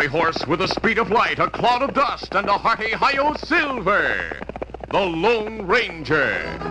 gray horse with the speed of light, a cloud of dust, and a hearty hi-yo silver. The Lone Ranger.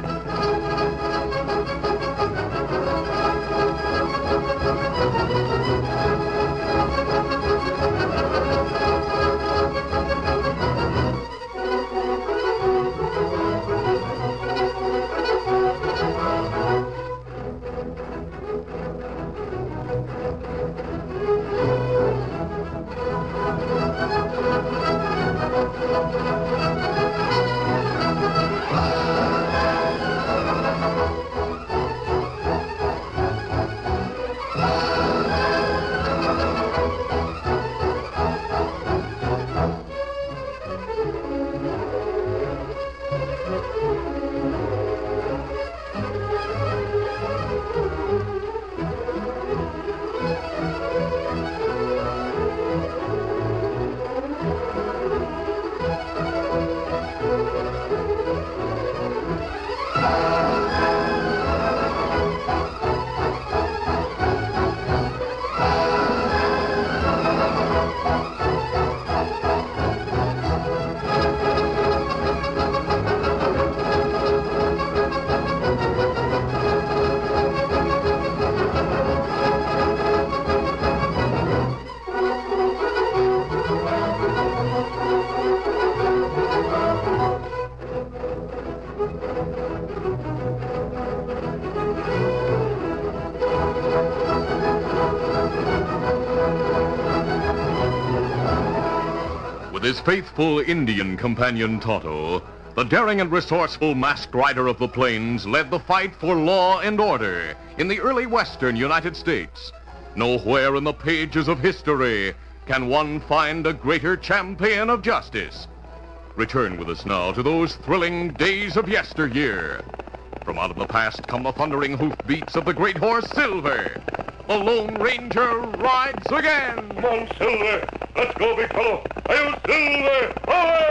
With his faithful Indian companion Tonto, the daring and resourceful masked rider of the plains led the fight for law and order in the early western United States. Nowhere in the pages of history can one find a greater champion of justice. Return with us now to those thrilling days of yesteryear. From out of the past come the thundering hoofbeats of the great horse Silver. The Lone Ranger rides again. Come on, Silver. Let's go, big fellow. Hi-yo, Silver. Away!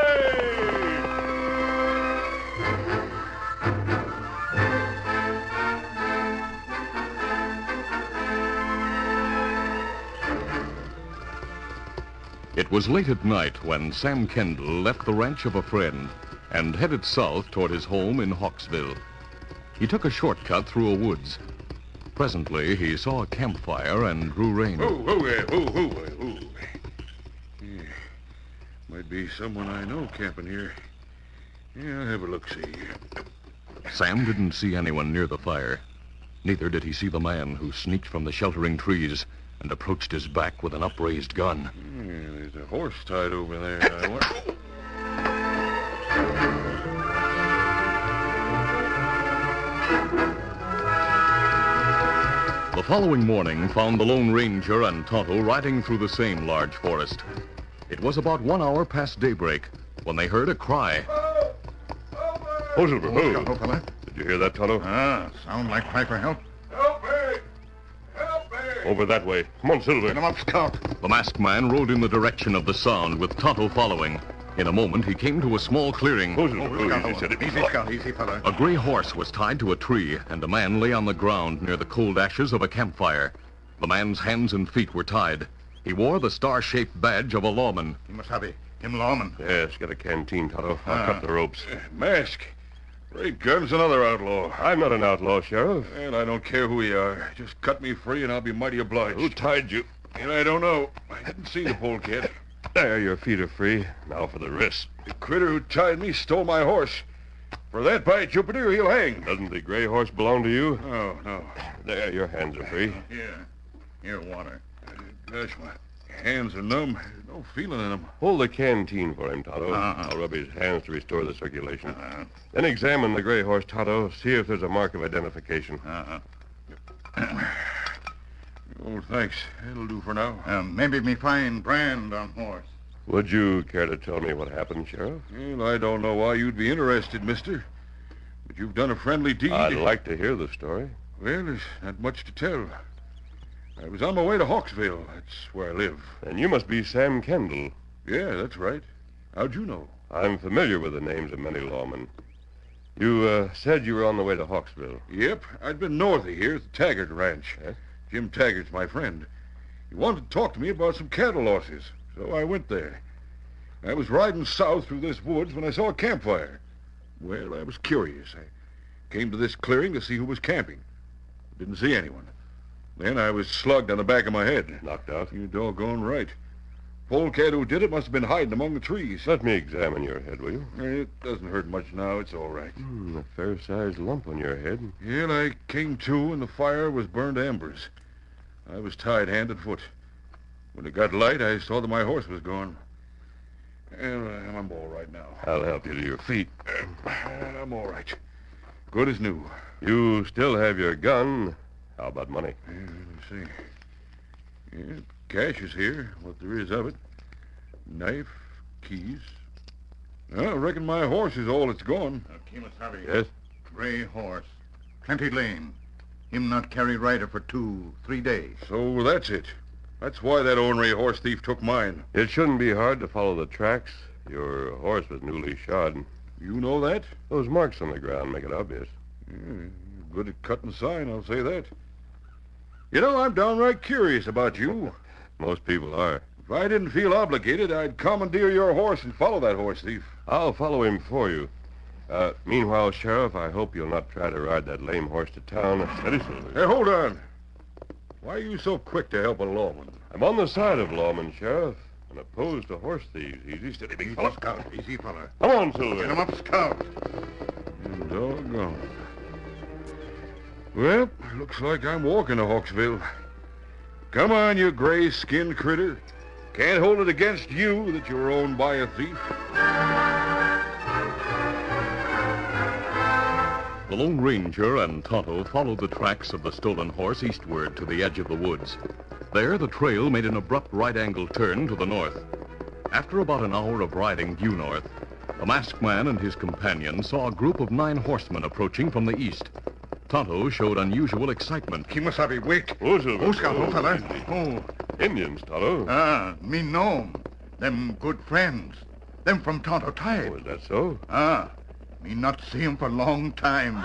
It was late at night when Sam Kendall left the ranch of a friend and headed south toward his home in Hawksville. He took a shortcut through a woods. Presently, he saw a campfire and drew rein. Yeah. Might be someone I know camping here. Yeah, I'll have a look-see. Sam didn't see anyone near the fire. Neither did he see the man who sneaked from the sheltering trees and approached his back with an upraised gun. Yeah, there's a horse tied over there. I wonder... The following morning found the Lone Ranger and Tonto riding through the same large forest. It was about 1 hour past daybreak when they heard a cry. Oh, Silver. Hello, fella. Did you hear that, Tonto? Sound like cry for help. Help me! Help me! Over that way. Come on, Silver. Get him up, Scout. The masked man rode in the direction of the sound, with Tonto following. In a moment, he came to a small clearing. Oh, Silver. Easy, steady. Easy, Scout. Easy, fella. A gray horse was tied to a tree, and a man lay on the ground near the cold ashes of a campfire. The man's hands and feet were tied. He wore the star-shaped badge of a lawman. He must have him lawman. Yes, get a canteen, Tonto. I'll cut the ropes. Mask. Great Gun's another outlaw. I'm not an outlaw, Sheriff. And I don't care who you are. Just cut me free and I'll be mighty obliged. Who tied you? And I don't know. I didn't see the polecat. There, your feet are free. Now for the wrist. The critter who tied me stole my horse. For that, by Jupiter, he'll hang. Doesn't the gray horse belong to you? Oh, no. There, your hands are free. Yeah. Here, water. Gosh, my hands are numb. There's no feeling in them. Hold the canteen for him, Tonto. I'll rub his hands to restore the circulation. Then examine the gray horse, Tonto. See if there's a mark of identification. Oh, thanks. That'll do for now. Maybe me find brand on horse. Would you care to tell me what happened, Sheriff? Well, I don't know why you'd be interested, mister. But you've done a friendly deed. I'd like to hear the story. Well, there's not much to tell. I was on my way to Hawksville. That's where I live. And you must be Sam Kendall. Yeah, that's right. How'd you know? I'm familiar with the names of many lawmen. You said you were on the way to Hawksville. Yep, I'd been north of here at the Taggart Ranch. Yes? Jim Taggart's my friend. He wanted to talk to me about some cattle losses. So I went there. I was riding south through this woods when I saw a campfire. Well, I was curious. I came to this clearing to see who was camping. Didn't see anyone. Then I was slugged on the back of my head. Knocked out? You're doggone right. Polecat who did it must have been hiding among the trees. Let me examine your head, will you? It doesn't hurt much now. It's all right. A fair-sized lump on your head. Yeah, I came to and the fire was burned to embers. I was tied hand and foot. When it got light, I saw that my horse was gone. And I'm all right now. I'll help you to your feet. I'm all right. Good as new. You still have your gun. How about money? Let's see. Yeah, cash is here, what there is of it. Knife, keys. I reckon my horse is all that's gone. Kimasabi. Yes? Gray horse. Plenty lame. Him not carry rider for 2-3 days. So that's it. That's why that ornery horse thief took mine. It shouldn't be hard to follow the tracks. Your horse was newly shod. You know that? Those marks on the ground make it obvious. Yeah, good at cutting sign, I'll say that. You know, I'm downright curious about you. Most people are. If I didn't feel obligated, I'd commandeer your horse and follow that horse thief. I'll follow him for you. Meanwhile, Sheriff, I hope you'll not try to ride that lame horse to town. Steady, Silver. Hey, hold on. Why are you so quick to help a lawman? I'm on the side of lawmen, Sheriff, and opposed to horse thieves. Easy, steady, big fella. Scout. Easy, fella. Come on, Silver. Get him up, Scout. Doggone. Well, looks like I'm walking to Hawksville. Come on, you gray-skinned critter. Can't hold it against you that you were owned by a thief. The Lone Ranger and Tonto followed the tracks of the stolen horse eastward to the edge of the woods. There, the trail made an abrupt right-angle turn to the north. After about an hour of riding due north, the masked man and his companion saw a group of 9 horsemen approaching from the east. Tonto showed unusual excitement. Kimasabi, wake. Oh, Silver. Oh, Scout, oh, fella. Oh. Indians, Tonto. Me know 'em. Them good friends. Them from Tonto Tide. Oh, is that so? Me not see 'em for long time.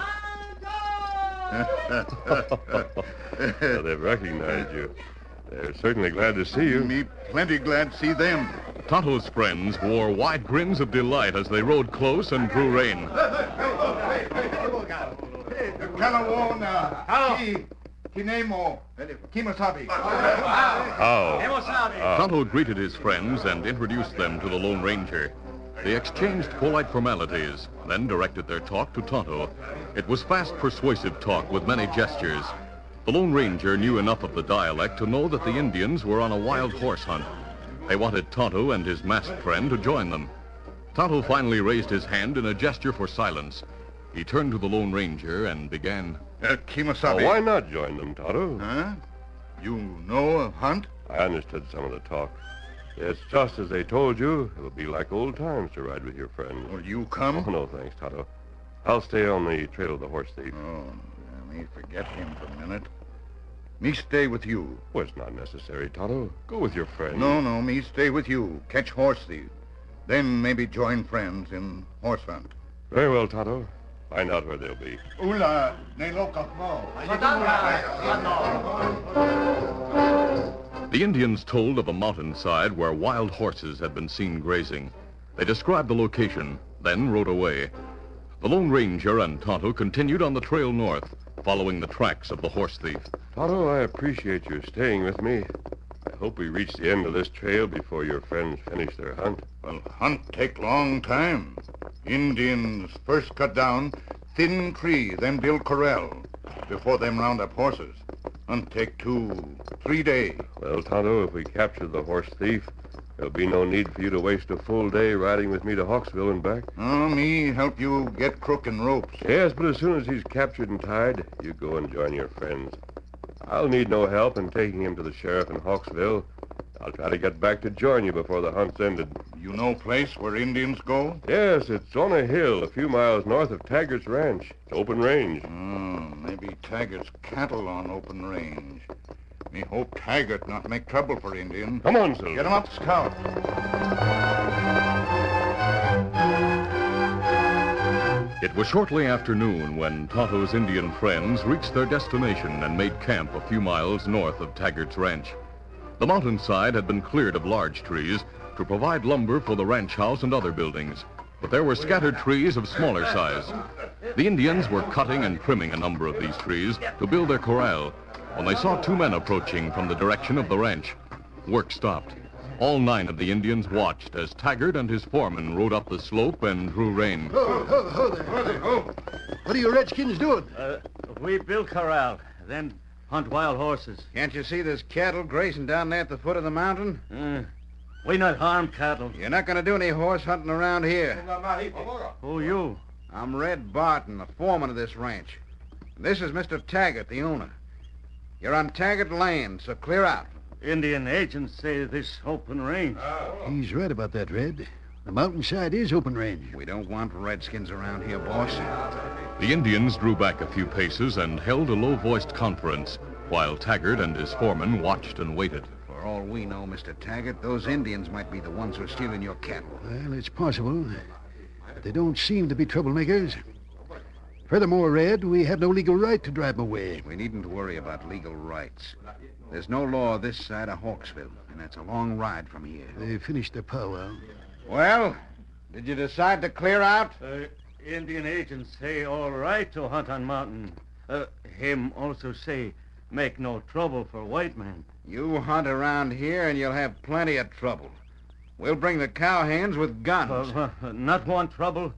Well, they've recognized you. They're certainly glad to see you. Me plenty glad see them. Tonto's friends wore wide grins of delight as they rode close and drew rein. Kinemo. Kimasabi. How? Tonto greeted his friends and introduced them to the Lone Ranger. They exchanged polite formalities, then directed their talk to Tonto. It was fast, persuasive talk with many gestures. The Lone Ranger knew enough of the dialect to know that the Indians were on a wild horse hunt. They wanted Tonto and his masked friend to join them. Tonto finally raised his hand in a gesture for silence. He turned to the Lone Ranger and began. Kimasabi. Why not join them, Tonto? Huh? You know a hunt? I understood some of the talk. It's just as they told you. It'll be like old times to ride with your friends. Will you come? Oh, no, thanks, Tonto. I'll stay on the trail of the horse thief. Oh, me forget him for a minute. Me stay with you. Well, it's not necessary, Tonto. Go with your friend. No, me stay with you. Catch horse thief. Then maybe join friends in horse hunt. Very well, Tonto. Find out where they'll be. Ula, ne loka mo. The Indians told of a mountainside where wild horses had been seen grazing. They described the location, then rode away. The Lone Ranger and Tonto continued on the trail north, following the tracks of the horse thief. Tonto, I appreciate your staying with me. I hope we reach the end of this trail before your friends finish their hunt. Well, hunt take long time. Indians first cut down thin tree, then build corral. Before them round up horses. Hunt take 2-3 days. Well, Tonto, if we capture the horse thief, there'll be no need for you to waste a full day riding with me to Hawksville and back. Me help you get crook and ropes. Yes, but as soon as he's captured and tied, you go and join your friends. I'll need no help in taking him to the sheriff in Hawksville. I'll try to get back to join you before the hunt's ended. You know place where Indians go? Yes, it's on a hill a few miles north of Taggart's ranch. It's open range. Maybe Taggart's cattle on open range. Me hope Taggart not make trouble for Indian. Come on, Silver. Get him up, Scout. It was shortly after noon when Tonto's Indian friends reached their destination and made camp a few miles north of Taggart's ranch. The mountainside had been cleared of large trees to provide lumber for the ranch house and other buildings, but there were scattered trees of smaller size. The Indians were cutting and trimming a number of these trees to build their corral when they saw two men approaching from the direction of the ranch. Work stopped. All 9 of the Indians watched as Taggart and his foreman rode up the slope and drew rein. Ho there. What are you redskins doing? We build corral, then hunt wild horses. Can't you see there's cattle grazing down there at the foot of the mountain? We not harm cattle. You're not going to do any horse hunting around here. Who you? I'm Red Barton, the foreman of this ranch. This is Mr. Taggart, the owner. You're on Taggart land, so clear out. Indian agents say this open range. He's right about that, Red. The mountainside is open range. We don't want redskins around here, boss. The Indians drew back a few paces and held a low-voiced conference, while Taggart and his foreman watched and waited. For all we know, Mr. Taggart, those Indians might be the ones who are stealing your cattle. Well, it's possible, but they don't seem to be troublemakers. Furthermore, Red, we have no legal right to drive them away. We needn't worry about legal rights. There's no law this side of Hawksville, and that's a long ride from here. They finished their powwow. Well, did you decide to clear out? Indian agents say all right to hunt on mountain. Him also say make no trouble for white man. You hunt around here and you'll have plenty of trouble. We'll bring the cowhands with guns. Not want trouble.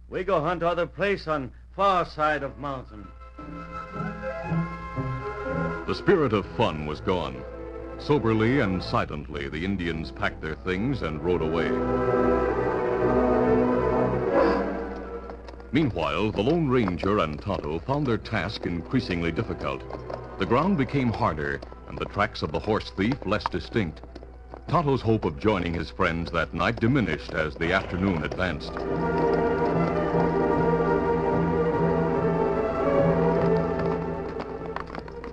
We go hunt other place on far side of mountain. The spirit of fun was gone. Soberly and silently, the Indians packed their things and rode away. Meanwhile, the Lone Ranger and Tonto found their task increasingly difficult. The ground became harder, and the tracks of the horse thief less distinct. Tonto's hope of joining his friends that night diminished as the afternoon advanced.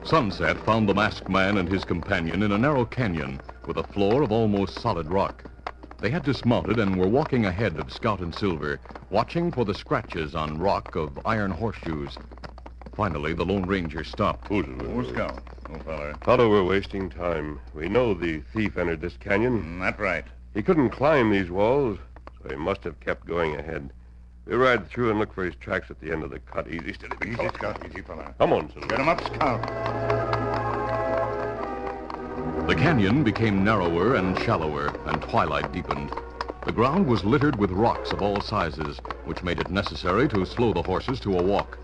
Sunset found the masked man and his companion in a narrow canyon with a floor of almost solid rock. They had dismounted and were walking ahead of Scout and Silver, watching for the scratches on rock of iron horseshoes. Finally, the Lone Ranger stopped. Who's Scout? Oh, fella. Tonto, we're wasting time. We know the thief entered this canyon. That's right. He couldn't climb these walls, so he must have kept going ahead. We ride through and look for his tracks at the end of the cut. Easy, steady, big Easy, fella. Scout, easy, fella. Come on, Silver. Get him up, Scout. The canyon became narrower and shallower, and twilight deepened. The ground was littered with rocks of all sizes, which made it necessary to slow the horses to a walk.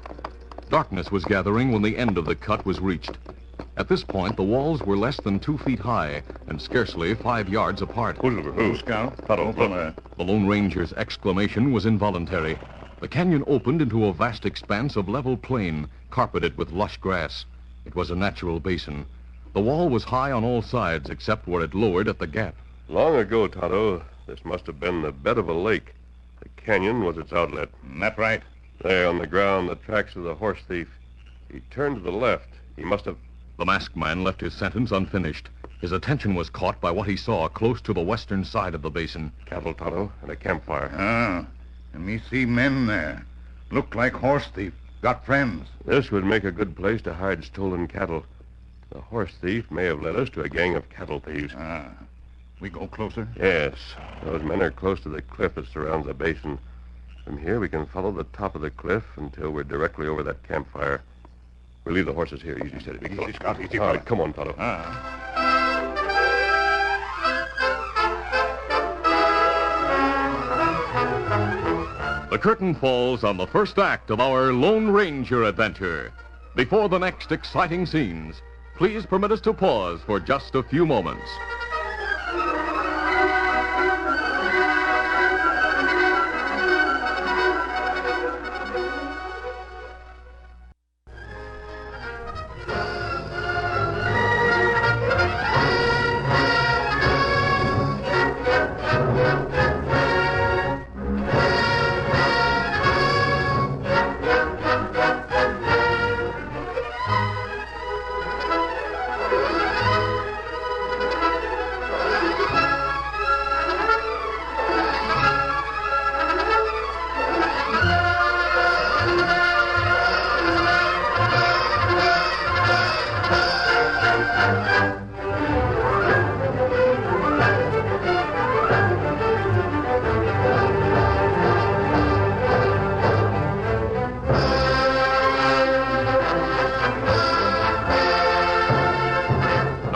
Darkness was gathering when the end of the cut was reached. At this point, the walls were less than 2 feet high and scarcely 5 yards apart. Who, Scout? Tonto, fella. The Lone Ranger's exclamation was involuntary. The canyon opened into a vast expanse of level plain, carpeted with lush grass. It was a natural basin. The wall was high on all sides except where it lowered at the gap. Long ago, Tonto, this must have been the bed of a lake. The canyon was its outlet. That's right. There on the ground, the tracks of the horse thief. He turned to the left. He must have... The masked man left his sentence unfinished. His attention was caught by what he saw close to the western side of the basin. Cattle, Tonto, and a campfire. Ah, and me see men there. Look like horse thief. Got friends. This would make a good place to hide stolen cattle. The horse thief may have led us to a gang of cattle thieves. Ah, we go closer? Yes, those men are close to the cliff that surrounds the basin. From here, we can follow the top of the cliff until we're directly over that campfire. We'll leave the horses here. Easy, steady, big fella. Easy, Scout, easy, All fella. right, come on, Tonto. The curtain falls on the first act of our Lone Ranger adventure. Before the next exciting scenes, please permit us to pause for just a few moments.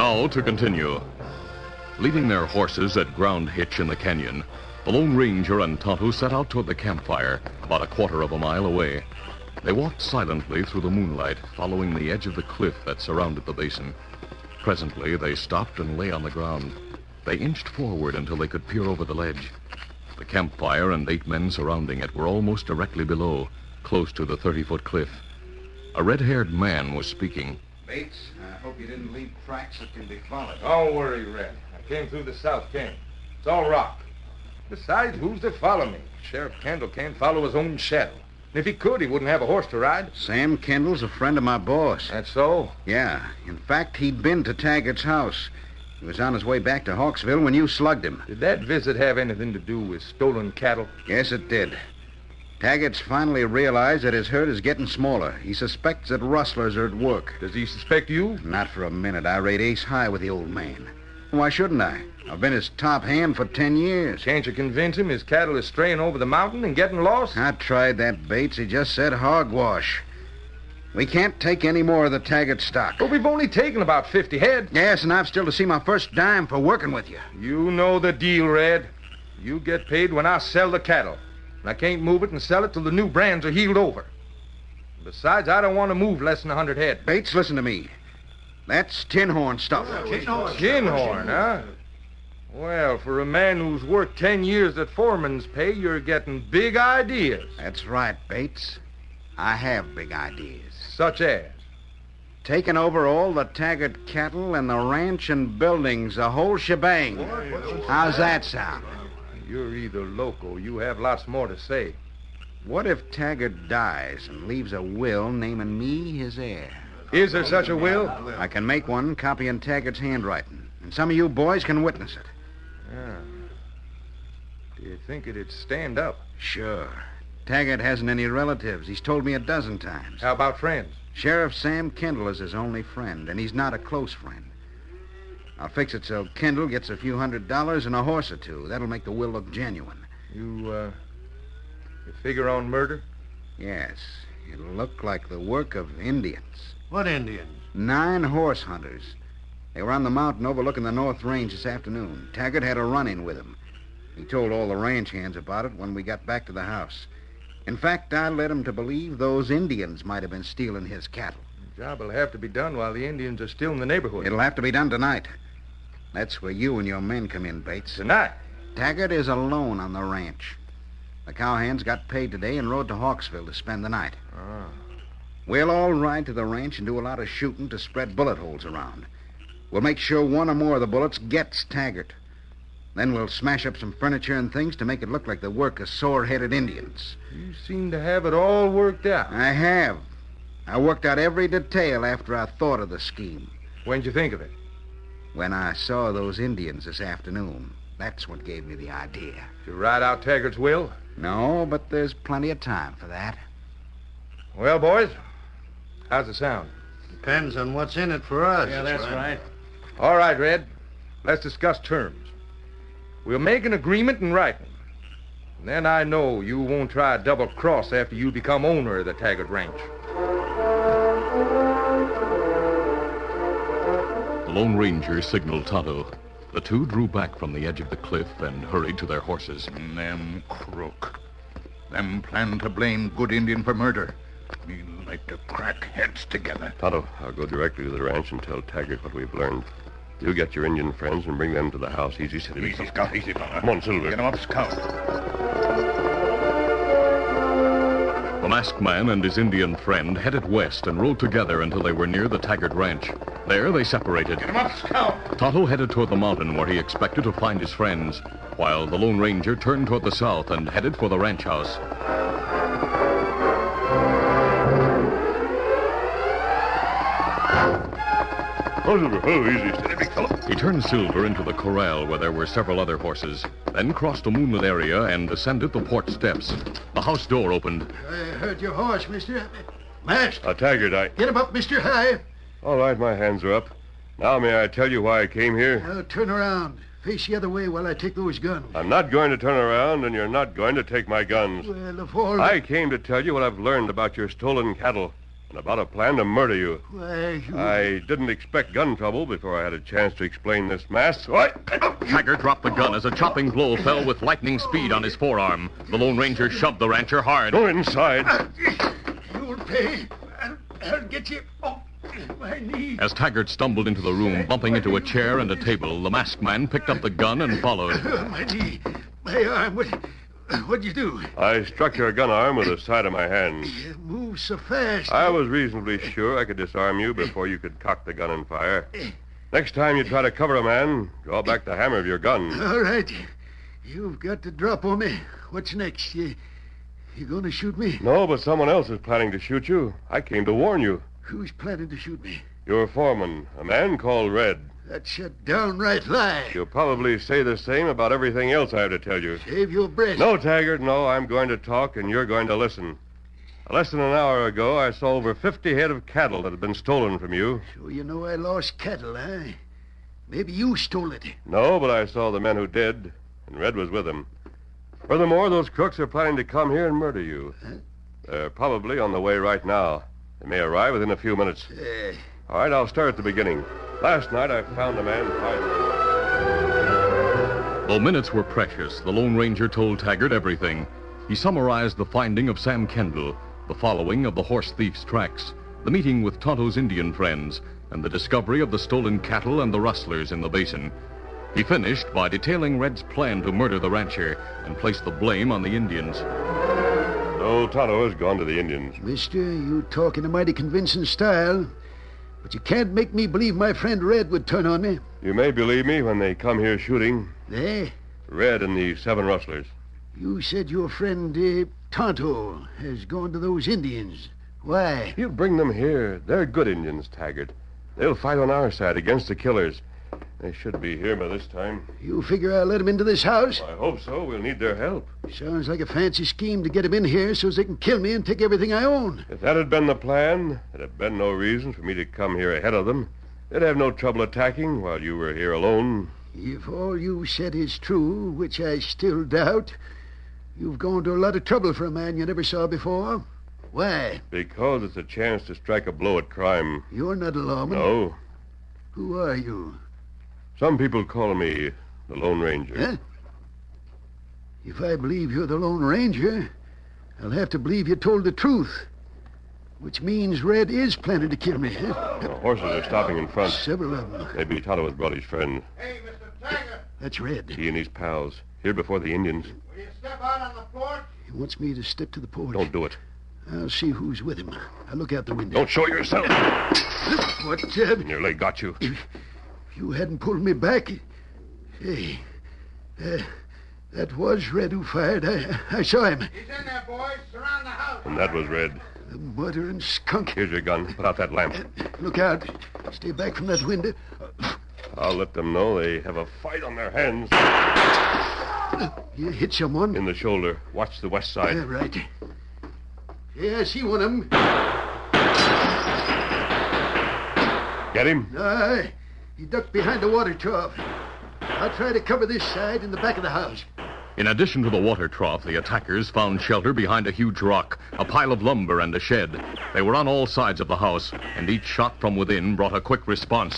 Now to continue. Leaving their horses at ground hitch in the canyon, the Lone Ranger and Tonto set out toward the campfire, about a quarter of a mile away. They walked silently through the moonlight, following the edge of the cliff that surrounded the basin. Presently, they stopped and lay on the ground. They inched forward until they could peer over the ledge. The campfire and 8 men surrounding it were almost directly below, close to the 30-foot cliff. A red-haired man was speaking. Bates, I hope you didn't leave tracks that can be followed. Don't worry, Red. I came through the south canyon. It's all rock. Besides, who's to follow me? Sheriff Kendall can't follow his own shadow. And if he could, he wouldn't have a horse to ride. Sam Kendall's a friend of my boss. That's so? Yeah. In fact, he'd been to Taggart's house. He was on his way back to Hawksville when you slugged him. Did that visit have anything to do with stolen cattle? Yes, it did. Taggart's finally realized that his herd is getting smaller. He suspects that rustlers are at work. Does he suspect you? Not for a minute. I rate ace high with the old man. Why shouldn't I? I've been his top hand for 10 years. Can't you convince him his cattle is straying over the mountain and getting lost? I tried that, Bates. He just said hogwash. We can't take any more of the Taggart stock. But we've only taken about 50 head. Yes, and I've still to see my first dime for working with you. You know the deal, Red. You get paid when I sell the cattle. And I can't move it and sell it till the new brands are healed over. Besides, I don't want to move less than 100 head. Bates, listen to me. That's tin horn stuff. Tin horn, huh? Well, for a man who's worked 10 years at foreman's pay, you're getting big ideas. That's right, Bates. I have big ideas. Such as? Taking over all the Taggart cattle and the ranch and buildings, the whole shebang. How's that sound? You're either loco or you have lots more to say. What if Taggart dies and leaves a will naming me his heir? Is there such a will? I can make one copying Taggart's handwriting, and some of you boys can witness it. Yeah. Do you think it'd stand up? Sure. Taggart hasn't any relatives. He's told me a dozen times. How about friends? Sheriff Sam Kendall is his only friend, and he's not a close friend. I'll fix it so Kendall gets a few $100s and a horse or two. That'll make the will look genuine. You figure on murder? Yes. It'll look like the work of Indians. What Indians? 9 horse hunters. They were on the mountain overlooking the North Range this afternoon. Taggart had a run-in with them. He told all the ranch hands about it when we got back to the house. In fact, I led him to believe those Indians might have been stealing his cattle. The job will have to be done while the Indians are still in the neighborhood. It'll have to be done tonight. That's where you and your men come in, Bates. Tonight? Taggart is alone on the ranch. The cowhands got paid today and rode to Hawksville to spend the night. Ah. We'll all ride to the ranch and do a lot of shooting to spread bullet holes around. We'll make sure one or more of the bullets gets Taggart. Then we'll smash up some furniture and things to make it look like the work of sore-headed Indians. You seem to have it all worked out. I have. I worked out every detail after I thought of the scheme. When'd you think of it? When I saw those Indians this afternoon. That's what gave me the idea. To write out Taggart's will? No, but there's plenty of time for that. Well, boys, how's it sound? Depends on what's in it for us. Yeah, that's right. All right, Red. Let's discuss terms. We'll make an agreement in writing. And then I know you won't try a double cross after you become owner of the Taggart Ranch. The Lone Ranger signaled Tonto. The two drew back from the edge of the cliff and hurried to their horses. Them crook. Them plan to blame good Indian for murder. We'll like to crack heads together. Tonto, I'll go directly to the ranch and tell Taggart what we've learned. You get your Indian friends and bring them to the house. Easy, steady. Easy, Scout, easy, fella. Come on, Silver. Get him up, Scout. The masked man and his Indian friend headed west and rode together until they were near the Taggart Ranch. There they separated. Get him up, Scout. Tonto headed toward the mountain where he expected to find his friends, while the Lone Ranger turned toward the south and headed for the ranch house. Oh, easy, steady, big fellow. He turned Silver into the corral where there were several other horses, then crossed a moonlit area and ascended the porch steps. The house door opened. I heard your horse, mister. Masked. Taggart, Get him up, mister. High. All right, my hands are up. Now may I tell you why I came here? Now turn around. Face the other way while I take those guns. I'm not going to turn around, and you're not going to take my guns. Well, if all... I came to tell you what I've learned about your stolen cattle. and about a plan to murder you. Why, you... I didn't expect gun trouble before I had a chance to explain this mask. What? Taggart dropped the gun as a chopping blow fell with lightning speed on his forearm. The Lone Ranger shoved the rancher hard. Go inside. You'll pay. I'll get you. Oh, my knee. As Taggart stumbled into the room, bumping into a chair and a table, the masked man picked up the gun and followed. My knee. My arm. What'd you do? I struck your gun arm with the side of my hand. You move so fast. I was reasonably sure I could disarm you before you could cock the gun and fire. Next time you try to cover a man, draw back the hammer of your gun. All right. You've got to drop on me. What's next? You going to shoot me? No, but someone else is planning to shoot you. I came to warn you. Who's planning to shoot me? Your foreman, a man called Red. That's a downright lie. You'll probably say the same about everything else I have to tell you. Save your breath. No, Taggart, no. I'm going to talk, and you're going to listen. Less than an hour ago, I saw over 50 head of cattle that had been stolen from you. So you know I lost cattle, huh? Maybe you stole it. No, but I saw the men who did, and Red was with them. Furthermore, those crooks are planning to come here and murder you. Huh? They're probably on the way right now. They may arrive within a few minutes. All right, I'll start at the beginning. Last night, I found a man fighting. Though minutes were precious, the Lone Ranger told Taggart everything. He summarized the finding of Sam Kendall, the following of the horse thief's tracks, the meeting with Tonto's Indian friends, and the discovery of the stolen cattle and the rustlers in the basin. He finished by detailing Red's plan to murder the rancher and place the blame on the Indians. No, Tonto has gone to the Indians. Mister, you talk in a mighty convincing style, but you can't make me believe my friend Red would turn on me. You may believe me when they come here shooting. Eh? Red and the 7 rustlers. You said your friend, Tonto, has gone to those Indians. Why? He'll bring them here. They're good Indians, Taggart. They'll fight on our side against the killers. They should be here by this time. You figure I'll let them into this house? I hope so. We'll need their help. Sounds like a fancy scheme to get them in here so they can kill me and take everything I own. If that had been the plan, there'd have been no reason for me to come here ahead of them. They'd have no trouble attacking while you were here alone. If all you said is true, which I still doubt, you've gone to a lot of trouble for a man you never saw before. Why? Because it's a chance to strike a blow at crime. You're not a lawman. No. Who are you? Some people call me the Lone Ranger. Huh? If I believe you're the Lone Ranger, I'll have to believe you told the truth. Which means Red is planning to kill me. Huh? The horses are stopping in front. Several of them. Maybe Tonto has brought his friend. Hey, Mr. Taggart, That's Red. He and his pals. Here before the Indians. will you step out on the porch? He wants me to step to the porch. Don't do it. I'll see who's with him. I'll look out the window. Don't show yourself. What? Nearly got you. If you hadn't pulled me back... Hey, that was Red who fired. I saw him. He's in there, boys. Surround the house. And that was Red. The muttering skunk. Here's your gun. Put out that lamp. Look out. Stay back from that window. I'll let them know they have a fight on their hands. You hit someone? In the shoulder. Watch the west side. Yeah, right. Yeah, I see one of them. Get him? Aye. He ducked behind the water trough. I'll try to cover this side in the back of the house. In addition to the water trough, the attackers found shelter behind a huge rock, a pile of lumber, and a shed. They were on all sides of the house, and each shot from within brought a quick response.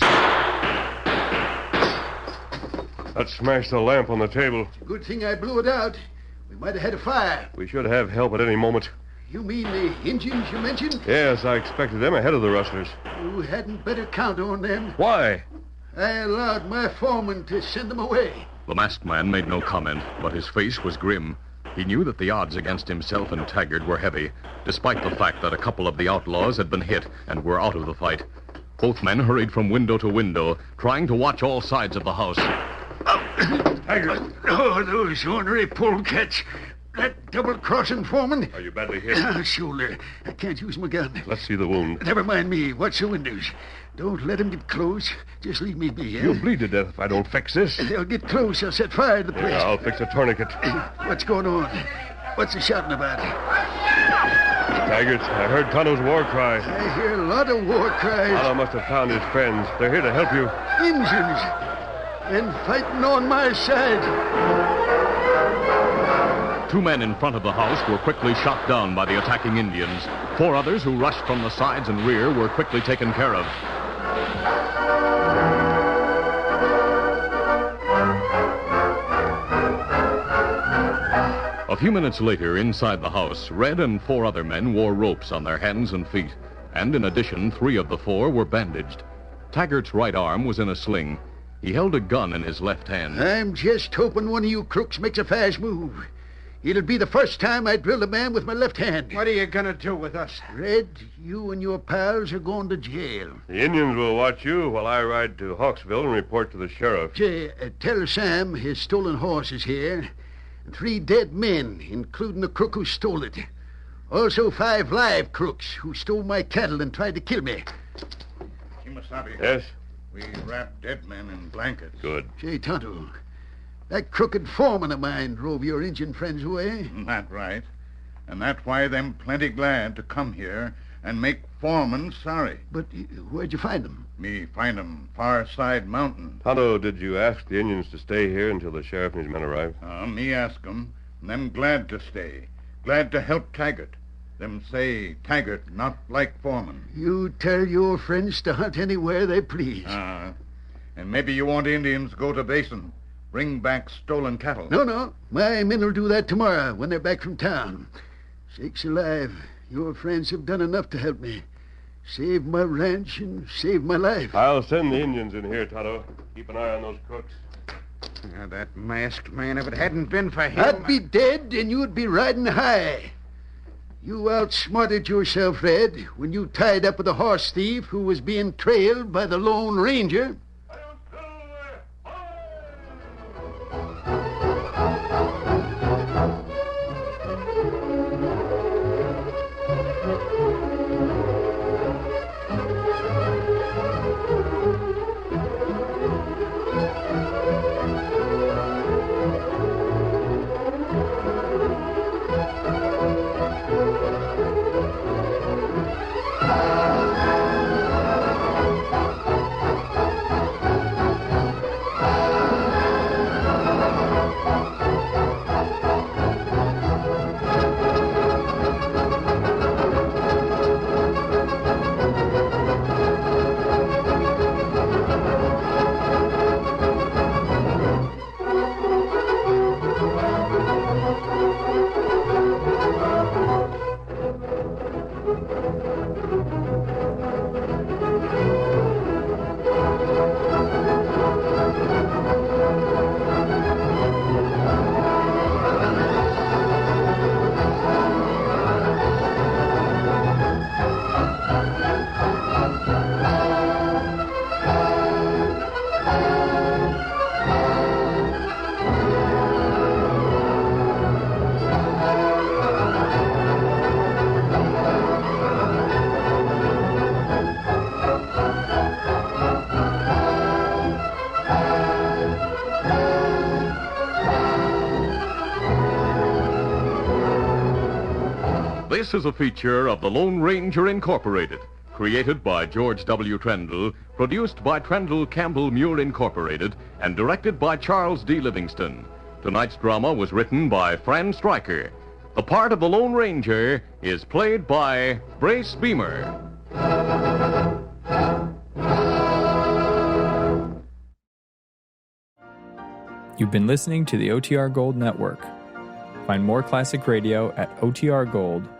That smashed the lamp on the table. Good thing I blew it out. We might have had a fire. We should have help at any moment. You mean the Indians you mentioned? Yes, I expected them ahead of the rustlers. You hadn't better count on them. Why? I allowed my foreman to send them away. The masked man made no comment, but his face was grim. He knew that the odds against himself and Taggart were heavy, despite the fact that a couple of the outlaws had been hit and were out of the fight. Both men hurried from window to window, trying to watch all sides of the house. Taggart! Oh, those ornery polecats. That double-crossing foreman. Are you badly hit? Shoulder. I can't use my gun. Let's see the wound. Never mind me. Watch the windows. Don't let them get close. Just leave me be, eh? You'll bleed to death if I don't fix this. They'll get close. I'll set fire to the place. Yeah, I'll fix a tourniquet. What's going on? What's the shouting about? Taggart, I heard Tonto's war cry. I hear a lot of war cries. Tonto must have found his friends. They're here to help you. Injuns. And fighting on my side. 2 men in front of the house were quickly shot down by the attacking Indians. 4 others who rushed from the sides and rear were quickly taken care of. A few minutes later, inside the house, Red and 4 other men wore ropes on their hands and feet. And in addition, 3 of the 4 were bandaged. Taggart's right arm was in a sling. He held a gun in his left hand. I'm just hoping one of you crooks makes a fast move. It'll be the first time I drill a man with my left hand. What are you going to do with us? Red, you and your pals are going to jail. The Indians will watch you while I ride to Hawksville and report to the sheriff. Say, tell Sam his stolen horse is here. 3 dead men, including the crook who stole it. Also 5 live crooks who stole my cattle and tried to kill me. Kimasabi. Yes? We wrap dead men in blankets. Good. Say, Tonto, that crooked foreman of mine drove your Indian friends away. That right. And that's why them plenty glad to come here and make foreman sorry. But where'd you find them? Me find 'em far side mountain. Tonto, did you ask the Indians to stay here until the sheriff and his men arrive? Me ask 'em, and them glad to stay. Glad to help Taggart. Them say Taggart not like foreman. You tell your friends to hunt anywhere they please. And maybe you want Indians go to Basin. Bring back stolen cattle. No. My men will do that tomorrow when they're back from town. Sakes alive, your friends have done enough to help me. Save my ranch and save my life. I'll send the Indians in here, Tonto. Keep an eye on those crooks. That masked man, if it hadn't been for him... I'd be dead and you'd be riding high. You outsmarted yourself, Red, when you tied up with a horse thief who was being trailed by the Lone Ranger. This is a feature of the Lone Ranger Incorporated, created by George W. Trendle, produced by Trendle Campbell Muir Incorporated, and directed by Charles D. Livingston. Tonight's drama was written by Fran Stryker. The part of the Lone Ranger is played by Brace Beamer. You've been listening to the OTR Gold Network. Find more classic radio at otrgold.com.